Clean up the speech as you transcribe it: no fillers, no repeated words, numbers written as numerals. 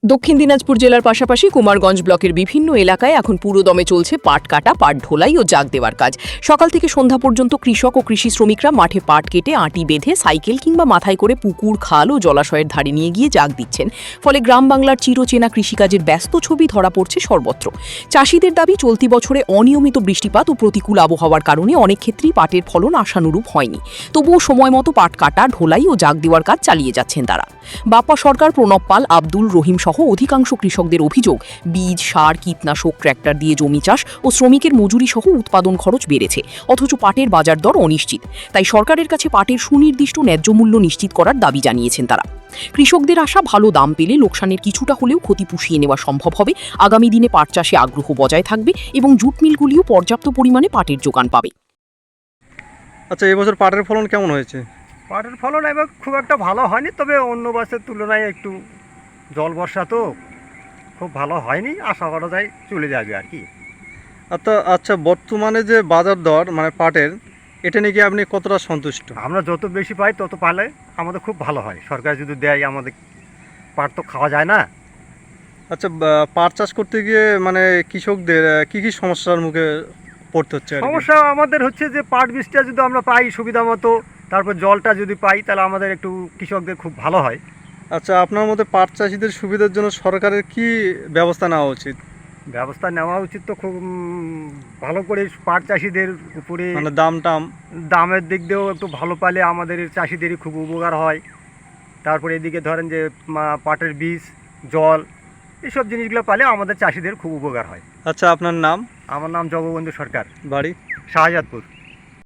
দক্ষিণ দিনাজপুর জেলার পাশাপাশি কুমারগঞ্জ ব্লকের বিভিন্ন এলাকায় এখন পুরোদমে চলছে পাট কাটা, পাট ঢোলাই ও জাগ দেওয়ার কাজ। সকাল থেকে সন্ধ্যা পর্যন্ত কৃষক ও কৃষি শ্রমিকরা মাঠে পাট কেটে আঁটি বেঁধে সাইকেল কিংবা মাথায় করে পুকুর, খাল ও জলাশয়ের ধারে নিয়ে গিয়ে জাগ দিচ্ছেন। ফলে গ্রাম বাংলার চিরচেনা কৃষিকাজের ব্যস্ত ছবি ধরা পড়ছে সর্বত্র। চাষিদের দাবি, চলতি বছরে অনিয়মিত বৃষ্টিপাত ও প্রতিকূল আবহাওয়ার কারণে অনেক ক্ষেত্রেই পাটের ফলন আশানুরূপ হয়নি। তবুও সময় মতো পাট কাটা, ঢোলাই ও জাগ দেওয়ার কাজ চালিয়ে যাচ্ছেন তারা। বাপ্পা সরকার, প্রণব পাল, আব্দুল রহিম সহ অধিকাংশ কৃষকদের অভিযোগ, বীজ, সার, কীটনাশক, ট্র্যাক্টর দিয়ে জমি চাষ ও শ্রমিকের মজুরি সহ উৎপাদন খরচ বেড়েছে, অথচ পাটের বাজার দর অনিশ্চিত। তাই সরকারের কাছে পাটের সুনির্দিষ্ট ন্যায্য মূল্য নিশ্চিত করার দাবি জানিয়েছেন তারা। কৃষকদের আশা, ভালো দাম পেলে লোকসানের কিছুটা হলেও ক্ষতি পুষিয়ে নেওয়া সম্ভব হবে। আগামী দিনে পাট চাষে আগ্রহ বজায় থাকবে এবং জুট মিলগুলিও পর্যাপ্ত পরিমাণে পাটের যোগান পাবে। আচ্ছা, এবছর পাটের ফলন কেমন হয়েছে? পাটের ফলন এবার খুব একটা ভালো হয়নি, তবে অন্য বছরের তুলনায় একটু জল বর্ষা তো খুব ভালো হয়নি। আশা করা যায় চলে যাবে আর কি। আচ্ছা, বর্তমানে যে বাজার দর মানে পাটের, এটা নিয়ে কি আপনি কতটা সন্তুষ্ট? আমরা যত বেশি পাই তত পালে আমাদের খুব ভালো হয়। সরকার যদি দেয়, আমাদের পাট তো খাওয়া যায় না। আচ্ছা, পাট চাষ করতে গিয়ে মানে কৃষকদের কি কি সমস্যার মুখে পড়তে হচ্ছে আর কি? সমস্যা আমাদের হচ্ছে যে পাট বীজটা যদি আমরা পাই সুবিধা মতো, তারপর জলটা যদি পাই, তাহলে আমাদের একটু কৃষকদের খুব ভালো হয়। আচ্ছা, আপনার মতে পাট চাষিদের সুবিধার জন্য সরকারের কি ব্যবস্থা নেওয়া উচিত? ব্যবস্থা নেওয়া উচিত তো খুব ভালো করে পাট চাষিদের উপরে, মানে দামের দিক দিয়েও একটু ভালো পালে আমাদের চাষিদেরই খুব উপকার হয়। তারপরে এদিকে ধরেন যে পাটের বীজ, জল, এইসব জিনিসগুলো পালে আমাদের চাষিদের খুব উপকার হয়। আচ্ছা, আপনার নাম? আমার নাম জগবন্ধু সরকার, বাড়ি? শাহজাদপুর।